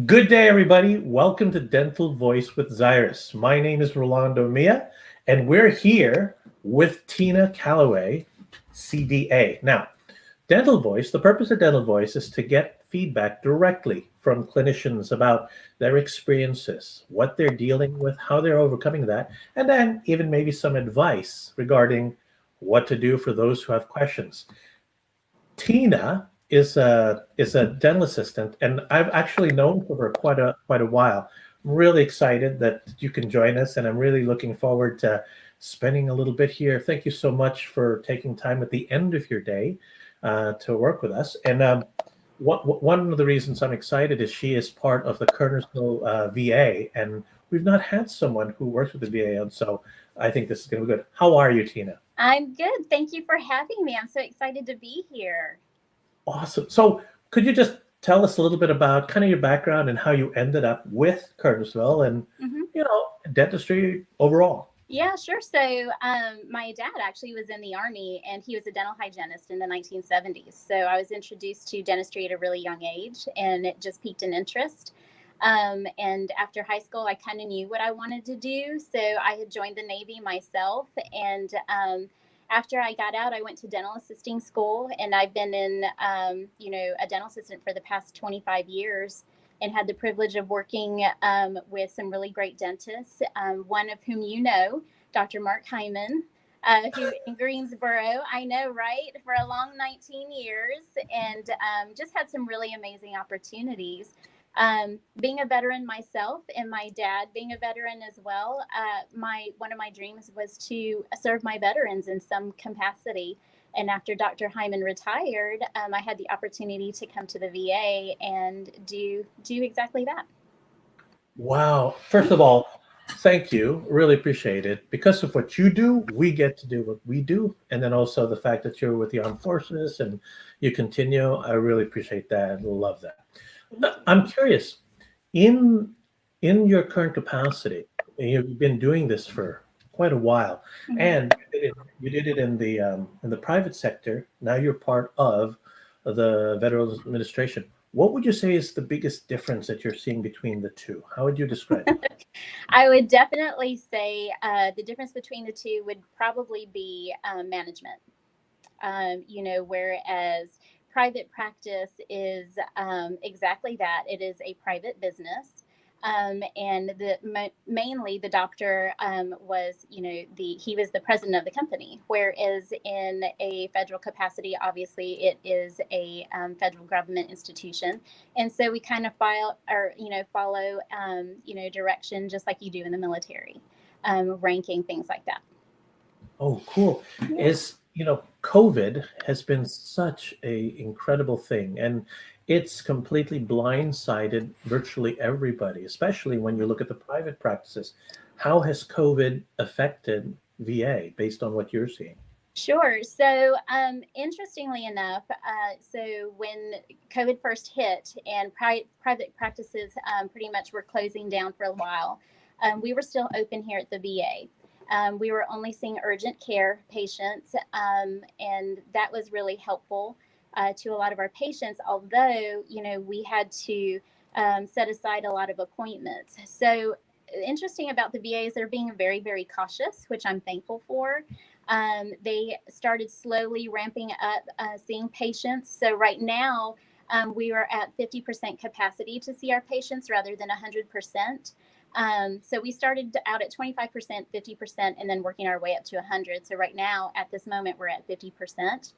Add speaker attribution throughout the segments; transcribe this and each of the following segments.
Speaker 1: Good day, everybody. Welcome to Dental Voice with Zyris. My name is Rolando Mia, and we're here with Tina Calloway, CDA. Now, Dental Voice, the purpose of Dental Voice is to get feedback directly from clinicians about their experiences, what they're dealing with, how they're overcoming that, and then even maybe some advice regarding what to do for those who have questions. Tina is a dental assistant, and I've actually known her for quite a while. I'm really excited that you can join us, and I'm really looking forward to spending a little bit here. Thank you so much for taking time at the end of your day to work with us. And one of the reasons I'm excited is she is part of the Kernersville VA, and we've not had someone who works with the VA, and so I think this is going to be good. How are you, Tina?
Speaker 2: I'm good. Thank you for having me. I'm so excited to be here.
Speaker 1: Awesome. So could you just tell us a little bit about kind of your background and how you ended up with Curtisville and,
Speaker 2: hmm
Speaker 1: dentistry overall?
Speaker 2: Yeah, sure. So, my dad actually was in the Army and he was a dental hygienist in the 1970s. So, I was introduced to dentistry at a really young age and it just piqued an interest. And after high school, I kind of knew what I wanted to do. So, I had joined the Navy myself. And after I got out, I went to dental assisting school and I've been a dental assistant for the past 25 years and had the privilege of working with some really great dentists, one of whom you know, Dr. Mark Hyman, who in Greensboro, I know, right, for a long 19 years, and just had some really amazing opportunities. Being a veteran myself, and my dad being a veteran as well, my one of my dreams was to serve my veterans in some capacity. And after Dr. Hyman retired, I had the opportunity to come to the VA and do exactly that.
Speaker 1: Wow. First of all, thank you. Really appreciate it. Because of what you do, we get to do what we do. And then also the fact that you're with the armed forces and you continue, I really appreciate that and love that.
Speaker 2: Thank you.
Speaker 1: I'm curious, in in your current capacity, you've been doing this for quite a while,
Speaker 2: Mhm.
Speaker 1: and you did it in the private sector. Now you're part of the Veterans Administration. What would you say is the biggest difference that you're seeing between the two? How would you describe it?
Speaker 2: I would definitely say the difference between the two would probably be management. Whereas private practice is exactly that. It is a private business. And mainly the doctor was, he was the president of the company. Whereas in a federal capacity, obviously it is a federal government institution, and so we kind of follow direction just like you do in the military, ranking things like that.
Speaker 1: Oh, cool.
Speaker 2: Yeah.
Speaker 1: COVID has been such a incredible thing, and it's completely blindsided virtually everybody, especially when you look at the private practices. How has COVID affected VA based on what you're seeing?
Speaker 2: Sure. So, interestingly enough, so when COVID first hit and private practices pretty much were closing down for a while, we were still open here at the VA. We were only seeing urgent care patients, and that was really helpful to a lot of our patients, although, we had to set aside a lot of appointments. So, interesting about the VA is they're being very, very cautious, which I'm thankful for. They started slowly ramping up seeing patients. So right now, we are at 50% capacity to see our patients rather than 100%. So we started out at 25%, 50%, and then working our way up to 100. So right now, at this moment, we're at 50%.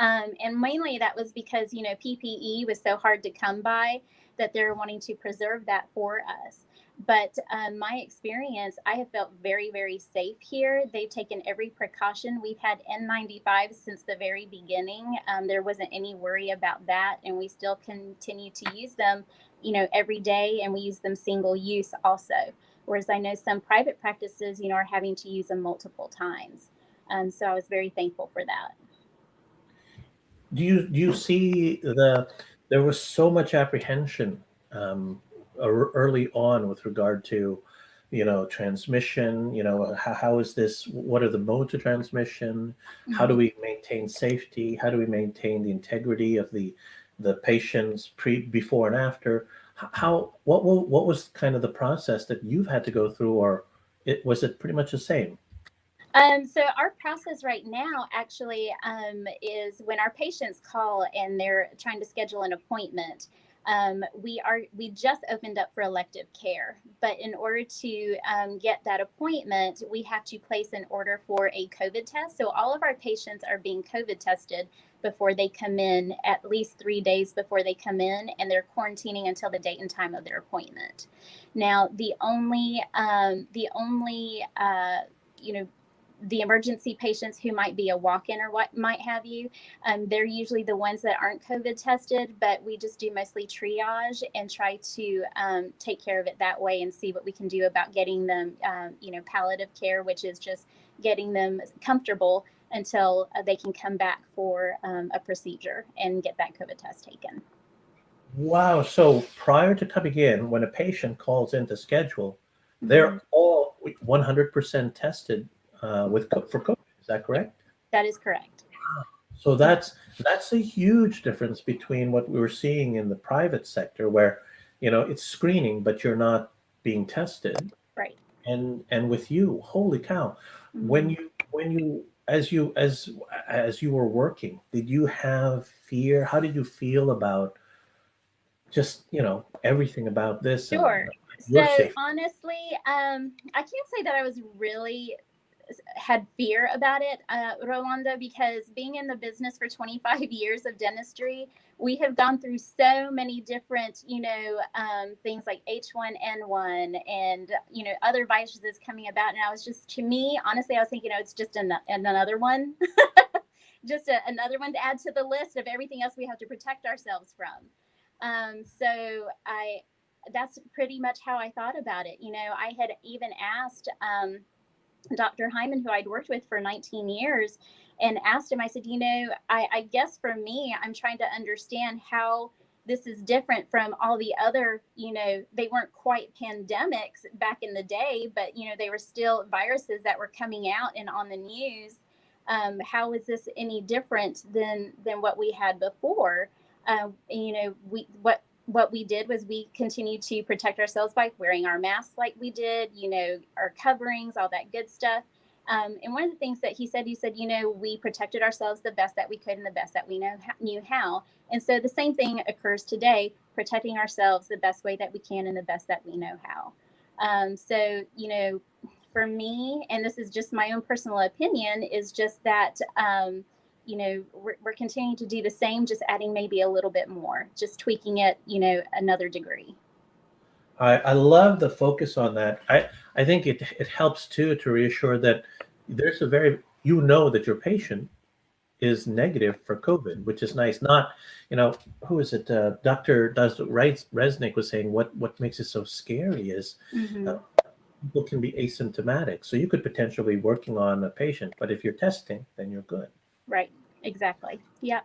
Speaker 2: And mainly that was because, PPE was so hard to come by that they're wanting to preserve that for us. But my experience, I have felt very, very safe here. They've taken every precaution. We've had N95 since the very beginning. There wasn't any worry about that. And we still continue to use them, every day. And we use them single use also. Whereas I know some private practices, are having to use them multiple times. So I was very thankful for that.
Speaker 1: Do you see there was so much apprehension um, early on with regard to transmission, how is this, what are the modes of transmission, how do
Speaker 2: Mhm.
Speaker 1: we maintain safety, how do we maintain the integrity of the patients before and after, What was kind of the process that you've had to go through, or was it pretty much the same?
Speaker 2: So our process right now actually is when our patients call and they're trying to schedule an appointment. We just opened up for elective care, but in order to get that appointment, we have to place an order for a COVID test. So all of our patients are being COVID tested before they come in, at least 3 days before they come in, and they're quarantining until the date and time of their appointment. Now, you know, the emergency patients who might be a walk-in or what might have you, they're usually the ones that aren't COVID tested, but we just do mostly triage and try to take care of it that way and see what we can do about getting them, palliative care, which is just getting them comfortable until they can come back for a procedure and get that COVID test taken.
Speaker 1: Wow. So prior to coming in, when a patient calls in to schedule,
Speaker 2: Mm-hmm.
Speaker 1: they're all 100% tested for COVID. Is that correct?
Speaker 2: That is correct.
Speaker 1: So that's a huge difference between what we were seeing in the private sector, where it's screening, but you're not being tested.
Speaker 2: Right.
Speaker 1: And with you, holy cow!
Speaker 2: Mm-hmm.
Speaker 1: When you as you were working, did you have fear? How did you feel about just everything about this?
Speaker 2: Sure.
Speaker 1: And your
Speaker 2: So
Speaker 1: safety?
Speaker 2: honestly, I can't say that I was really had fear about it, Rolando, because being in the business for 25 years of dentistry, we have gone through so many different, things like H1N1 and, other viruses coming about. And I was just, to me, honestly, I was thinking, it's just another one, just another one to add to the list of everything else we have to protect ourselves from. That's pretty much how I thought about it. I had even asked, Dr. Hyman, who I'd worked with for 19 years, and asked him, I said, I guess for me, I'm trying to understand how this is different from all the other, they weren't quite pandemics back in the day, but, they were still viruses that were coming out and on the news. How is this any different than what we had before? What we did was we continued to protect ourselves by wearing our masks like we did, our coverings, all that good stuff. And one of the things that he said, we protected ourselves the best that we could and the best that we knew how. And so the same thing occurs today, protecting ourselves the best way that we can and the best that we know how. For me, and this is just my own personal opinion, is just that, we're continuing to do the same, just adding maybe a little bit more, just tweaking it, another degree.
Speaker 1: I love the focus on that. I think it helps too to reassure that there's that your patient is negative for COVID, which is nice. Not, who is it? Dr. Resnick was saying what makes it so scary is
Speaker 2: Mm-hmm.
Speaker 1: People can be asymptomatic. So you could potentially be working on a patient, but if you're testing, then you're good.
Speaker 2: Right. Exactly. Yeah.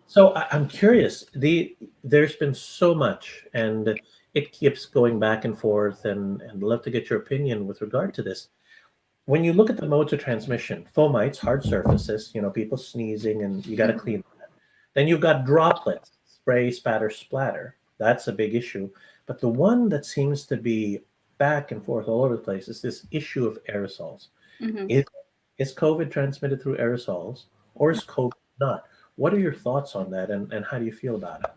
Speaker 1: So I'm curious. There's been so much, and it keeps going back and forth, and I'd love to get your opinion with regard to this. When you look at the modes of transmission, fomites, hard surfaces, people sneezing, and you got to clean that. Then you've got droplets, spray, spatter, splatter. That's a big issue. But the one that seems to be back and forth all over the place is this issue of aerosols.
Speaker 2: Mm-hmm.
Speaker 1: Is COVID transmitted through aerosols, or is COVID not? What are your thoughts on that, and how do you feel about it?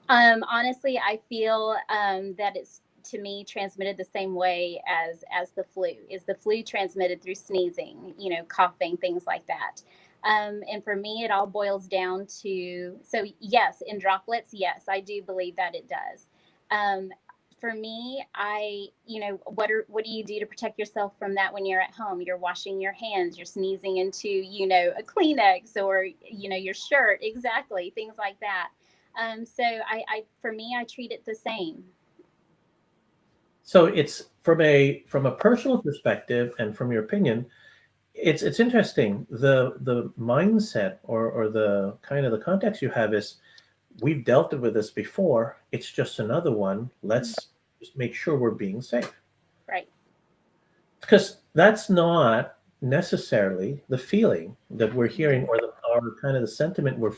Speaker 2: Honestly, I feel that it's, to me, transmitted the same way as the flu. Is the flu transmitted through sneezing, coughing, things like that? And for me, it all boils down to, so yes, in droplets, yes, I do believe that it does. For me, what do you do to protect yourself from that when you're at home? You're washing your hands, you're sneezing into, a Kleenex or, your shirt, exactly, things like that. For me, I treat it the same.
Speaker 1: So it's from a personal perspective and from your opinion, it's interesting. The mindset or the kind of the context you have is we've dealt with this before. It's just another one. Let's just make sure we're being safe.
Speaker 2: Right.
Speaker 1: Because that's not necessarily the feeling that we're hearing or kind of the sentiment we're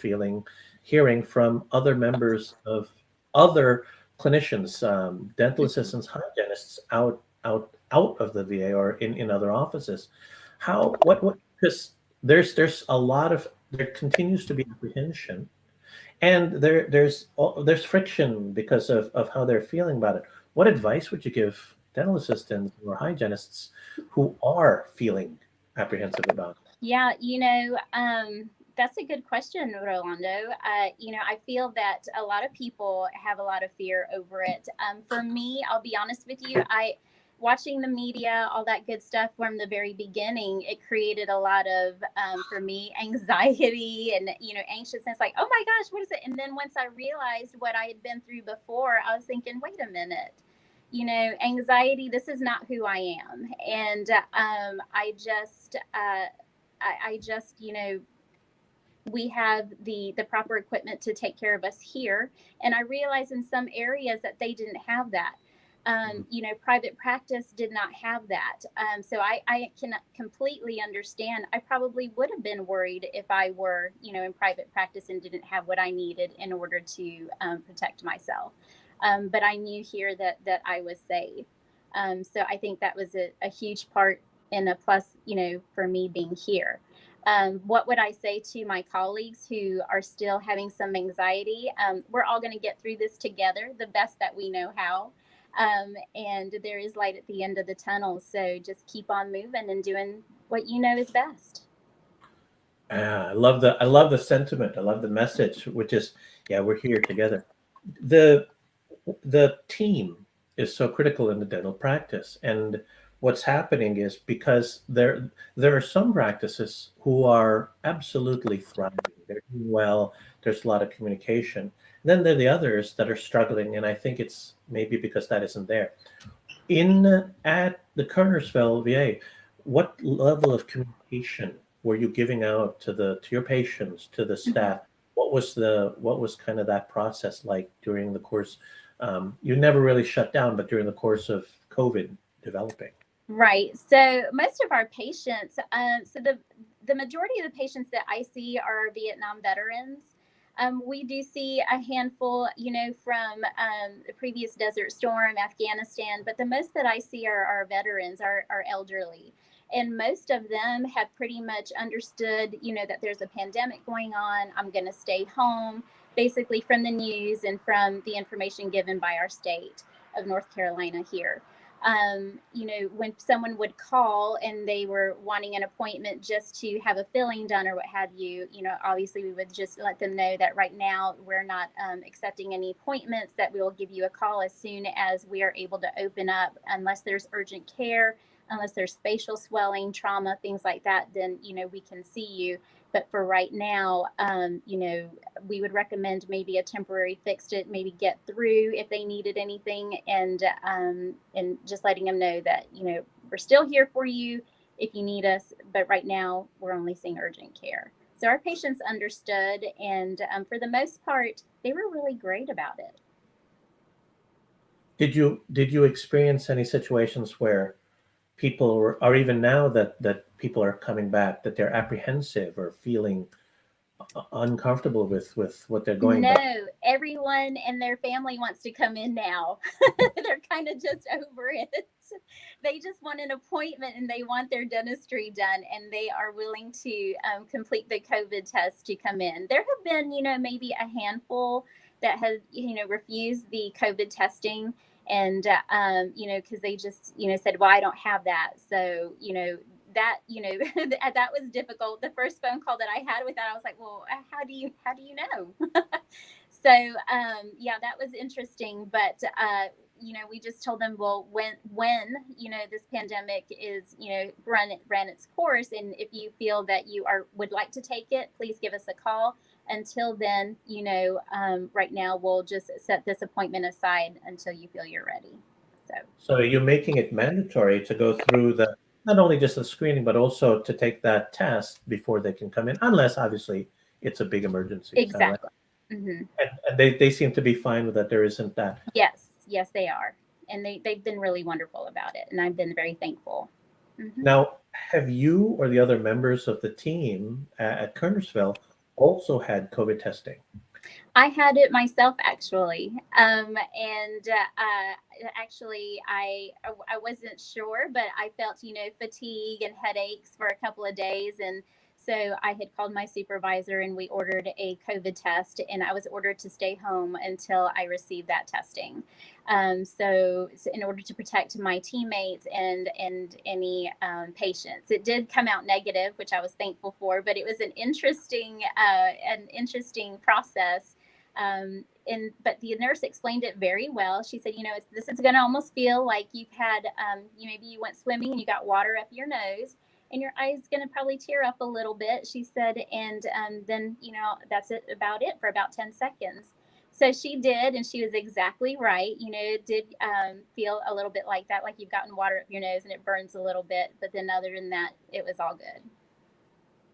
Speaker 1: hearing from other members of other clinicians, dental assistants, hygienists out of the VA or in other offices. How what because there's a lot of there continues to be apprehension, and there's friction because of how they're feeling about it. What advice would you give dental assistants or hygienists who are feeling apprehensive about it?
Speaker 2: Yeah, that's a good question, Rolando. I feel that a lot of people have a lot of fear over it. For me, I'll be honest with you, watching the media, all that good stuff from the very beginning, it created a lot of, for me, anxiety and, anxiousness, like, oh my gosh, what is it? And then once I realized what I had been through before, I was thinking, wait a minute, anxiety, this is not who I am. And I just, we have the proper equipment to take care of us here. And I realized in some areas that they didn't have that. Private practice did not have that. So I can completely understand. I probably would have been worried if I were, in private practice and didn't have what I needed in order to protect myself. But I knew here that I was safe. So I think that was a huge part and a plus, for me being here. What would I say to my colleagues who are still having some anxiety? We're all going to get through this together, the best that we know how. And there is light at the end of the tunnel. So just keep on moving and doing what you know is best.
Speaker 1: I love the sentiment. I love the message, which is, yeah, we're here together. The the team is so critical in the dental practice, and what's happening is because there are some practices who are absolutely thriving, they're doing well, there's a lot of communication. Then there are the others that are struggling, and I think it's maybe because that isn't there. In at the Kernersville VA, what level of communication were you giving out to your patients, to the
Speaker 2: Mhm.
Speaker 1: staff? What was kind of that process like during the course? You never really shut down, but during the course of COVID developing.
Speaker 2: Right. So most of our patients, so the majority of the patients that I see are Vietnam veterans. We do see a handful, from the previous Desert Storm, Afghanistan, but the most that I see are veterans, are elderly. And most of them have pretty much understood, that there's a pandemic going on. I'm going to stay home, basically from the news and from the information given by our state of North Carolina here. When someone would call and they were wanting an appointment just to have a filling done or what have you, obviously we would just let them know that right now we're not accepting any appointments, that we will give you a call as soon as we are able to open up, unless there's urgent care, unless there's facial swelling, trauma, things like that, then, we can see you. But for right now, we would recommend maybe a temporary fix to maybe get through if they needed anything, and just letting them know that we're still here for you if you need us, but right now we're only seeing urgent care. So our patients understood, and for the most part, they were really great about it.
Speaker 1: Did you experience any situations where people or even now that people are coming back, that they're apprehensive or feeling uncomfortable with what they're going
Speaker 2: No,
Speaker 1: back?
Speaker 2: everyone and their family wants to come in now. They're kind of just over it. They just want an appointment and they want their dentistry done, and they are willing to complete the COVID test to come in. There have been, maybe a handful that have, refused the COVID testing, and because they just, said, well, I don't have that. So, that that was difficult. The first phone call that I had with that, I was like, well, how do you know? So yeah, that was interesting. But we just told them, well, when this pandemic is ran its course, and if you feel that you would like to take it, please give us a call. Until then, right now we'll just set this appointment aside until you feel you're ready. So
Speaker 1: So you're making it mandatory to go through the not only just the screening, but also to take that test before they can come in, unless obviously it's a big emergency. Is that right?
Speaker 2: exactly. Hmm.
Speaker 1: And they seem to be fine with that. There isn't that.
Speaker 2: Yes, they are, and they've been really wonderful about it, and I've been very thankful. Hmm.
Speaker 1: Now, have you or the other members of the team at Kernersville also had COVID testing?
Speaker 2: I had it myself, actually. And actually, I wasn't sure, but I felt, fatigue and headaches for a couple of days. And so I had called my supervisor and we ordered a COVID test, and I was ordered to stay home until I received that testing. So in order to protect my teammates and any patients, it did come out negative, which I was thankful for. But it was an interesting process. But the nurse explained it very well. She said, this is going to almost feel like you've had, maybe you went swimming and you got water up your nose, and your eyes going to probably tear up a little bit. She said, and then, that's about it for about 10 seconds. So she did, and she was exactly right. It did feel a little bit like that, like you've gotten water up your nose and it burns a little bit. But then other than that, it was all good.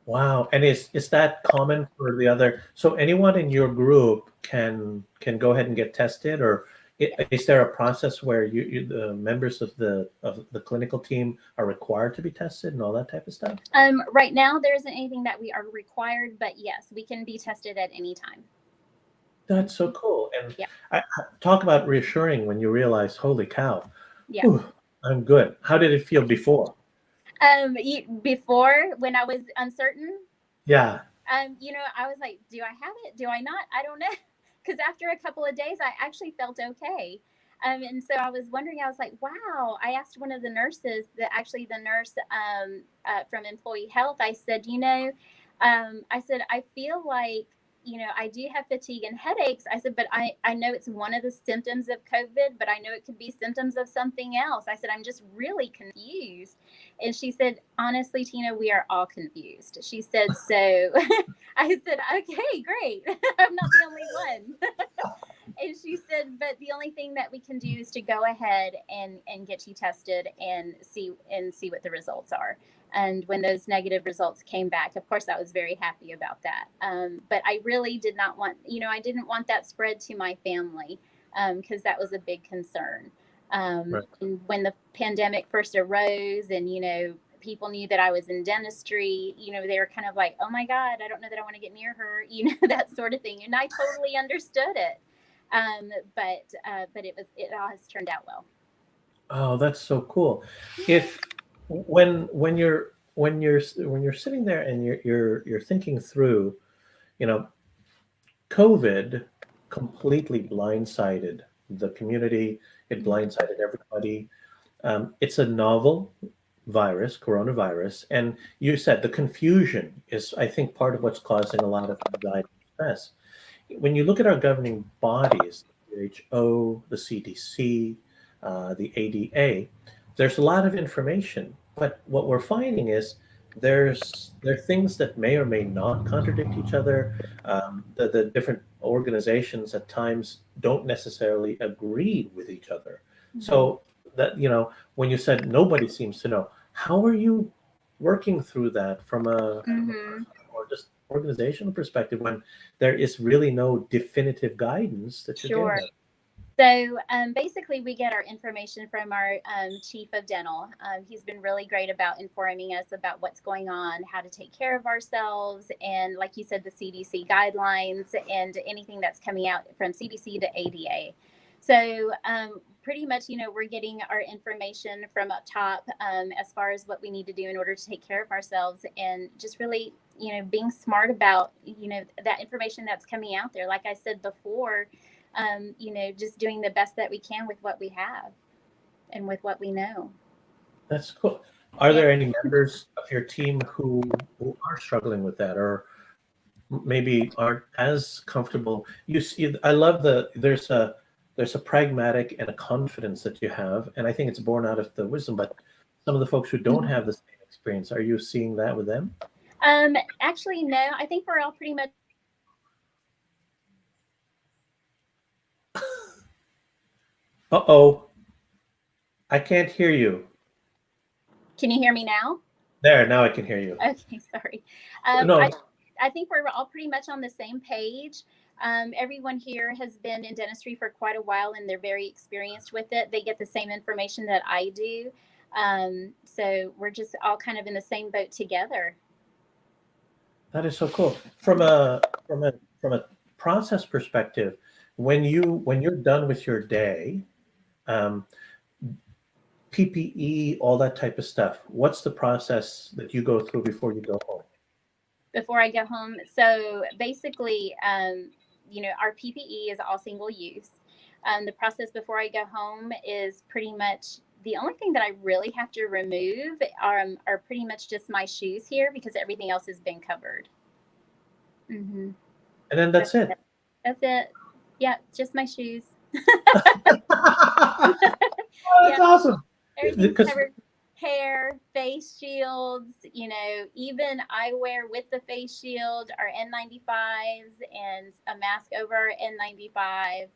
Speaker 1: Wow. And is that common for the other? So anyone in your group can go ahead and get tested, or is there a process where the members of the clinical team are required to be tested and all that type of stuff?
Speaker 2: Right now, there isn't anything that we are required, but yes, we can be tested at any time.
Speaker 1: That's so cool. And
Speaker 2: Yeah.
Speaker 1: talk about reassuring when you realize, holy cow,
Speaker 2: Yeah.
Speaker 1: whew, I'm good. How did it feel before?
Speaker 2: Before, when I was uncertain,
Speaker 1: Yeah.
Speaker 2: I was like, do I have it? Do I not? I don't know. Because after a couple of days, I actually felt okay. And so I was wondering, I was like, wow. I asked one of the nurses, the nurse from Employee Health, I said, I feel like, I do have fatigue and headaches. I said, but I know it's one of the symptoms of COVID, but I know it could be symptoms of something else. I said, I'm just really confused. And she said, honestly, Tina, we are all confused. She said, so I said, okay, great. I'm not the only one. And she said, but the only thing that we can do is to go ahead and get you tested and see what the results are. And when those negative results came back, of course, I was very happy about that. But I really did not want, I didn't want that spread to my family, because that was a big concern.
Speaker 1: Right.
Speaker 2: And when the pandemic first arose and, people knew that I was in dentistry, they were kind of like, oh my God, I don't know that I want to get near her, that sort of thing. And I totally understood it. But it all has turned out well.
Speaker 1: Oh, that's so cool. If when you're sitting there and you're thinking through, COVID completely blindsided the community. It blindsided everybody. It's a novel virus, coronavirus, and you said the confusion is, I think, part of what's causing a lot of anxiety and stress. When you look at our governing bodies, the WHO, the CDC, the ADA, there's a lot of information, but what we're finding is there are things that may or may not contradict each other. The different organizations at times don't necessarily agree with each other. So that, when you said nobody seems to know, how are you working through that from a or just organizational perspective when there is really no definitive guidance that you're
Speaker 2: Sure.
Speaker 1: getting?
Speaker 2: So basically, we get our information from our chief of dental. He's been really great about informing us about what's going on, how to take care of ourselves, and like you said, the CDC guidelines and anything that's coming out from CDC to ADA. So pretty much, we're getting our information from up top as far as what we need to do in order to take care of ourselves, and just really, being smart about, that information that's coming out there. Like I said before, just doing the best that we can with what we have and with what we know.
Speaker 1: That's cool. Are there any members of your team who are struggling with that, or maybe aren't as comfortable? You see, I love there's a pragmatic and a confidence that you have, and I think it's born out of the wisdom. But some of the folks who don't have the same experience, are you seeing that with them?
Speaker 2: Actually, no. I think we're all pretty much.
Speaker 1: Uh-oh, I can't hear you.
Speaker 2: Can you hear me now?
Speaker 1: There, now I can hear you.
Speaker 2: Okay, sorry.
Speaker 1: No.
Speaker 2: I think we're all pretty much on the same page. Everyone here has been in dentistry for quite a while, and they're very experienced with it. They get the same information that I do. So we're just all kind of in the same boat together.
Speaker 1: That is so cool. From a process perspective, when you're done with your day, um, PPE, all that type of stuff, what's the process that you go through before you go home?
Speaker 2: Before I go home, so basically, our PPE is all single use. The process before I go home is pretty much the only thing that I really have to remove are pretty much just my shoes here because everything else has been covered.
Speaker 1: And then that's it.
Speaker 2: That's it. Yeah, just my shoes.
Speaker 1: Oh, that's awesome.
Speaker 2: Everything's covered. Hair, face shields, even eyewear with the face shield, our N95s and a mask over our N95.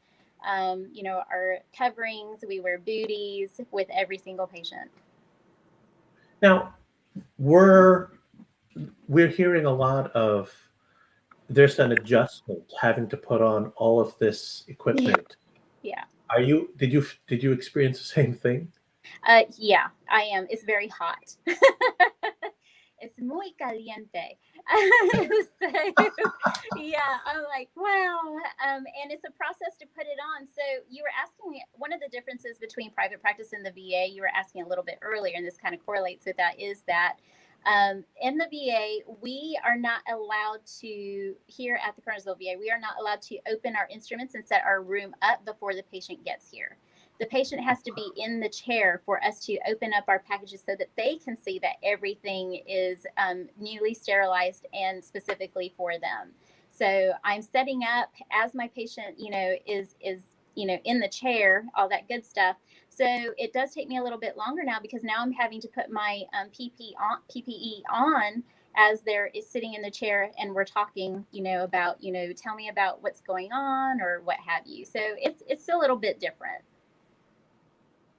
Speaker 2: Our coverings, we wear booties with every single patient.
Speaker 1: Now, we're hearing a lot of there's an adjustment having to put on all of this equipment.
Speaker 2: Yeah.
Speaker 1: Did you experience the same thing?
Speaker 2: Yeah, I am. It's very hot. It's muy caliente. So, yeah, I'm like, wow. And it's a process to put it on. So you were asking me, one of the differences between private practice and the VA, you were asking a little bit earlier, and this kind of correlates with that, is that in the VA, we are not allowed to, here at the Kernersville VA, we are not allowed to open our instruments and set our room up before the patient gets here. The patient has to be in the chair for us to open up our packages so that they can see that everything is newly sterilized and specifically for them. So I'm setting up as my patient, is in the chair, all that good stuff. So it does take me a little bit longer now because now I'm having to put my PPE on as they're sitting in the chair and we're talking, about, tell me about what's going on or what have you. So it's a little bit different.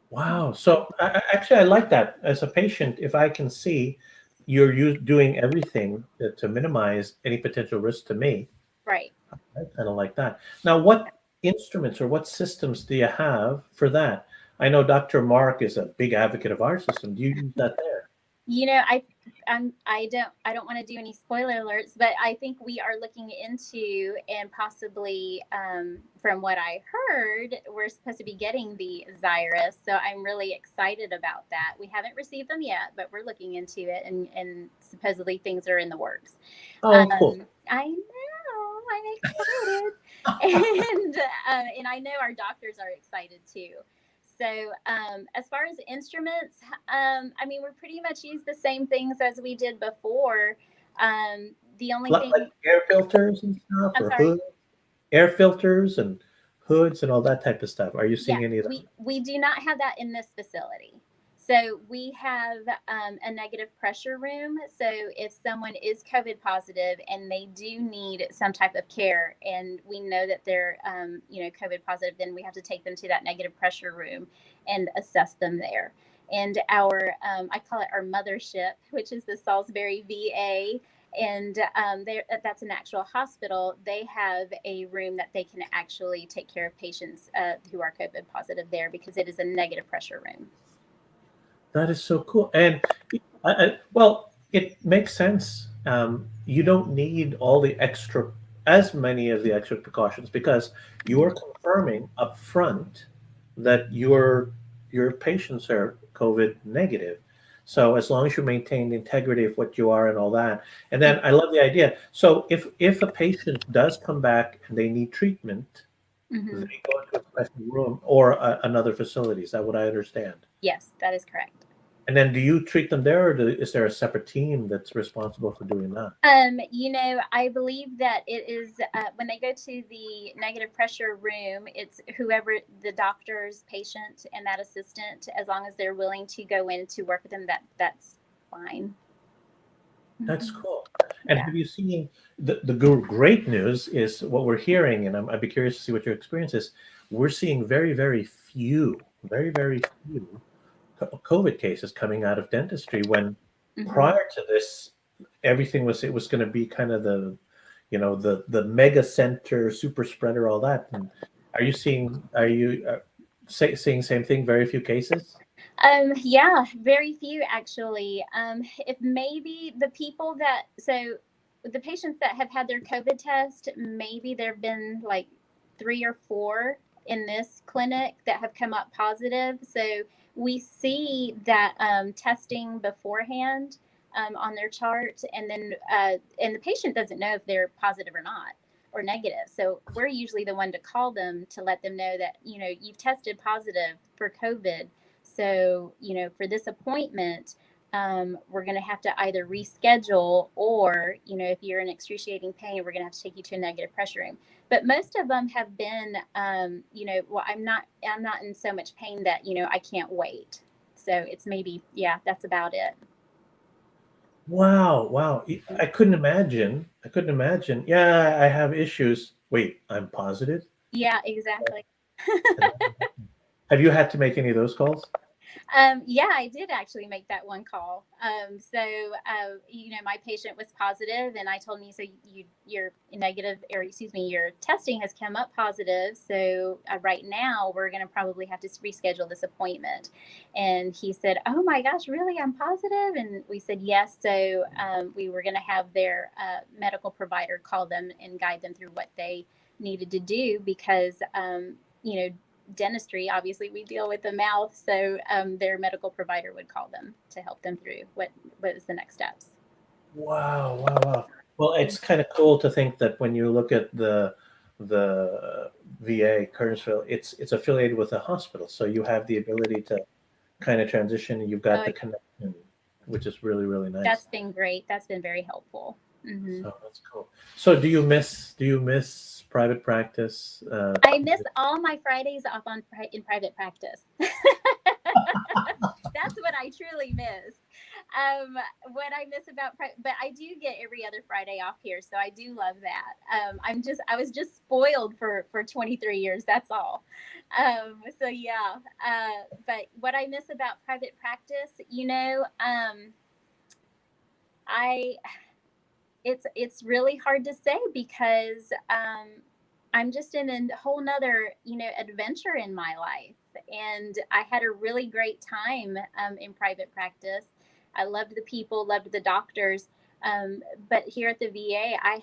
Speaker 1: Wow. So I like that. As a patient, if I can see you're doing everything to minimize any potential risk to me.
Speaker 2: Right.
Speaker 1: I kind of like that. Now, what instruments or what systems do you have for that? I know Dr. Mark is a big advocate of our system. Do you use that there?
Speaker 2: I don't want to do any spoiler alerts, but I think we are looking into and possibly, from what I heard, we're supposed to be getting the Zyris. So I'm really excited about that. We haven't received them yet, but we're looking into it, and supposedly things are in the works.
Speaker 1: Oh, cool.
Speaker 2: I know, I'm excited, and I know our doctors are excited too. So as far as instruments, we pretty much use the same things as we did before. The only thing,
Speaker 1: like air filters and stuff, or hoods, air filters and hoods and all that type of stuff. Are you seeing any of that?
Speaker 2: We do not have that in this facility. So we have a negative pressure room. So if someone is COVID positive and they do need some type of care, and we know that they're, COVID positive, then we have to take them to that negative pressure room and assess them there. And our, I call it our mothership, which is the Salisbury VA. And that's an actual hospital. They have a room that they can actually take care of patients who are COVID positive there because it is a negative pressure room.
Speaker 1: That is so cool. And it makes sense. You don't need as many of the extra precautions because you're confirming up front that your patients are COVID negative. So as long as you maintain the integrity of what you are and all that. And then I love the idea. So if a patient does come back and they need treatment,
Speaker 2: mm-hmm.
Speaker 1: they go into a special room or another facility. Is that what I understand?
Speaker 2: Yes, that is correct.
Speaker 1: And then do you treat them there, or is there a separate team that's responsible for doing that?
Speaker 2: I believe that it is when they go to the negative pressure room, it's whoever the doctor's patient and that assistant, as long as they're willing to go in to work with them, that's fine.
Speaker 1: That's cool. And have you seen the great news is what we're hearing, and I'd be curious to see what your experience is. We're seeing very, very few COVID cases coming out of dentistry when prior to this, everything was going to be kind of the mega center, super spreader, all that. And are you seeing same thing? Very few cases?
Speaker 2: Yeah, very few actually. If maybe the people that, so with the patients that have had their COVID test, maybe there have been like 3 or 4 in this clinic that have come up positive. So we see that testing beforehand on their chart, and then and the patient doesn't know if they're positive or not or negative. So we're usually the one to call them to let them know that, you know, you've tested positive for COVID. So, you know, for this appointment, we're going to have to either reschedule, or, you know, if you're in excruciating pain, we're going to have to take you to a negative pressure room. But most of them have been, you know, well, I'm not in so much pain that, you know, I can't wait. So it's maybe, yeah, that's about it.
Speaker 1: Wow. I couldn't imagine. Yeah, I have issues. Wait, I'm positive?
Speaker 2: Yeah, exactly.
Speaker 1: Have you had to make any of those calls?
Speaker 2: Yeah, I did actually make that one call. You know, my patient was positive, and I told him, so you're negative, or excuse me, your testing has come up positive. So right now we're going to probably have to reschedule this appointment. And he said, "Oh my gosh, really? I'm positive?" And we said yes. So we were going to have their medical provider call them and guide them through what they needed to do, because you know, dentistry, obviously we deal with the mouth, so their medical provider would call them to help them through what is the next steps.
Speaker 1: Wow. Well, it's kind of cool to think that when you look at the VA Kernersville, it's affiliated with a hospital, so you have the ability to kind of transition, and you've got the connection, which is really nice.
Speaker 2: That's been great. That's been very helpful. Mm-hmm.
Speaker 1: So that's cool. So do you miss private practice?
Speaker 2: I miss all my Fridays off in private practice. That's what I truly miss. What I miss about, but I do get every other Friday off here, so I do love that. I was just spoiled for 23 years. That's all. So yeah. But what I miss about private practice, you know, it's really hard to say, because I'm just in a whole nother, you know, adventure in my life. And I had a really great time in private practice. I loved the people, loved the doctors. But here at the VA, I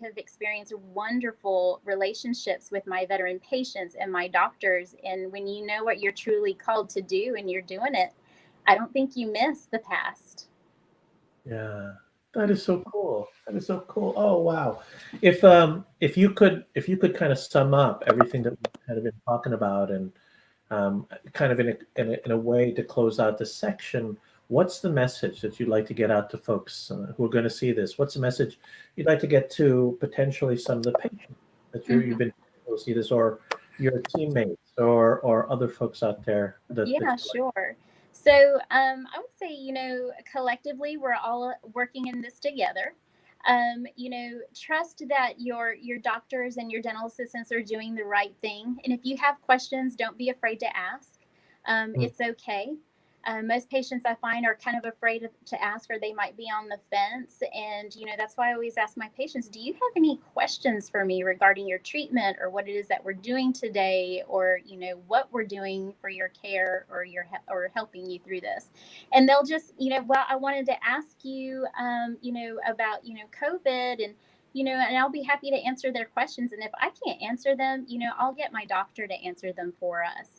Speaker 2: have experienced wonderful relationships with my veteran patients and my doctors. And when you know what you're truly called to do and you're doing it, I don't think you miss the past.
Speaker 1: Yeah. That is so cool. Oh wow. If you could kind of sum up everything that we've kind of been talking about, and kind of in a way to close out this section, what's the message that you'd like to get out to folks who are going to see this? What's the message you'd like to get to potentially some of the patients that you've been able to see this, or your teammates, or other folks out there?
Speaker 2: Yeah, sure. So I would say, you know, collectively, we're all working in this together. You know, trust that your doctors and your dental assistants are doing the right thing. And if you have questions, don't be afraid to ask. It's okay. Most patients I find are kind of afraid to ask, or they might be on the fence. And, you know, that's why I always ask my patients, do you have any questions for me regarding your treatment, or what it is that we're doing today, or, you know, what we're doing for your care, or or helping you through this? And they'll just, you know, well, I wanted to ask you, you know, about, you know, COVID, and, you know, and I'll be happy to answer their questions. And if I can't answer them, you know, I'll get my doctor to answer them for us.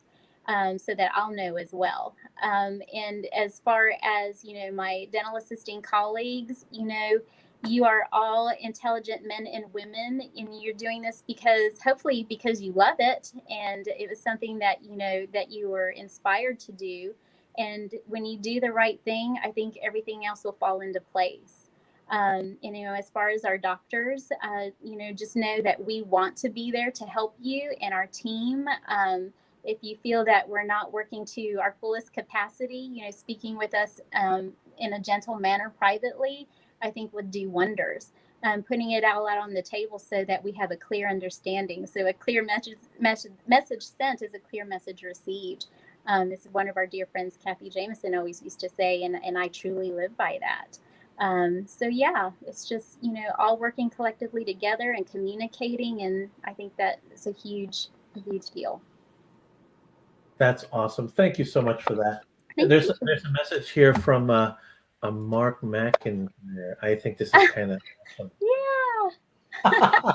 Speaker 2: So that I'll know as well. And as far as, you know, my dental assisting colleagues, you know, you are all intelligent men and women, and you're doing this hopefully because you love it, and it was something that, you know, that you were inspired to do. And when you do the right thing, I think everything else will fall into place. And, you know, as far as our doctors, you know, just know that we want to be there to help you and our team. If you feel that we're not working to our fullest capacity, you know, speaking with us in a gentle manner privately, I think would do wonders. Putting it all out on the table so that we have a clear understanding. So a clear message sent is a clear message received. This is one of our dear friends, Kathy Jameson, always used to say, and I truly live by that. So yeah, it's just, you know, all working collectively together and communicating, and I think that is a huge deal.
Speaker 1: That's awesome. Thank you so much for that.
Speaker 2: Thank
Speaker 1: There's
Speaker 2: you.
Speaker 1: a message here from A Mark McIntyre. I think this is kind of.
Speaker 2: Yeah.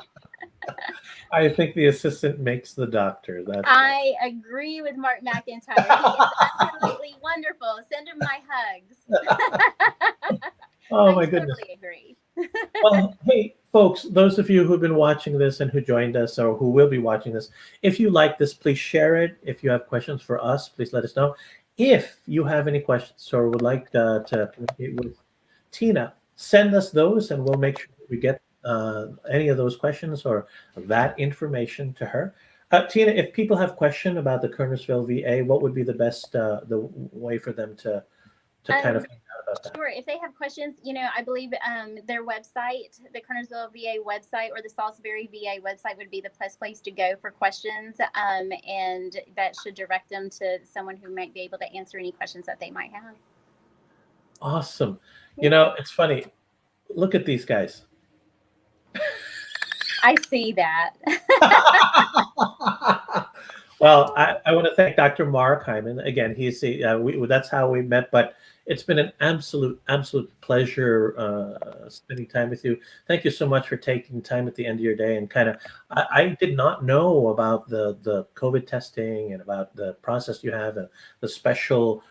Speaker 1: I think the assistant makes the doctor. That's
Speaker 2: I agree with Mark McIntyre. He is absolutely wonderful. Send him my hugs.
Speaker 1: oh
Speaker 2: I
Speaker 1: my goodness.
Speaker 2: totally agree.
Speaker 1: Well, hey, folks, those of you who've been watching this and who joined us or who will be watching this, if you like this, please share it. If you have questions for us, please let us know. If you have any questions or would like to communicate with Tina, send us those and we'll make sure we get any of those questions or that information to her. Tina, if people have question about the Kernersville VA, what would be the best the way for them to kind of
Speaker 2: Um,
Speaker 1: find out about that?
Speaker 2: Sure. If they have questions, I believe their website, the Kernersville VA website or the Salisbury VA website would be the best place to go for questions. And that should direct them to someone who might be able to answer any questions that they might have.
Speaker 1: Awesome.
Speaker 2: Yeah.
Speaker 1: It's funny. Look at these guys.
Speaker 2: I see that.
Speaker 1: Well, I want to thank Dr. Mark Hyman. Again, that's how we met, but it's been an absolute pleasure spending time with you. Thank you so much for taking time at the end of your day and I did not know about the COVID testing and about the process you have and the special,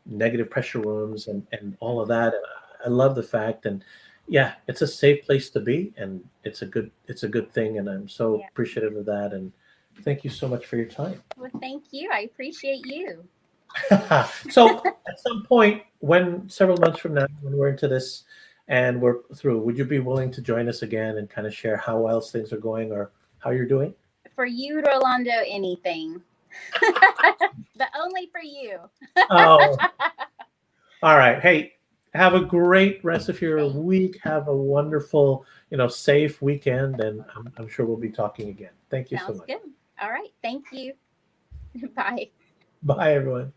Speaker 1: negative pressure rooms and all of that. And I love the fact and yeah, it's a safe place to be and it's a good thing. And I'm so appreciative of that. And thank you so much for your time.
Speaker 2: Well, thank you. I appreciate you.
Speaker 1: So at some point several months from now, when we're into this and we're through, would you be willing to join us again and kind of share how else things are going or how you're doing?
Speaker 2: For you, Rolando, anything. But only for you.
Speaker 1: Oh, all right. Hey, have a great rest of your week. Have a wonderful, safe weekend. And I'm sure we'll be talking again. Thank you so much.
Speaker 2: Sounds good. All right. Thank you. Bye.
Speaker 1: Bye, everyone.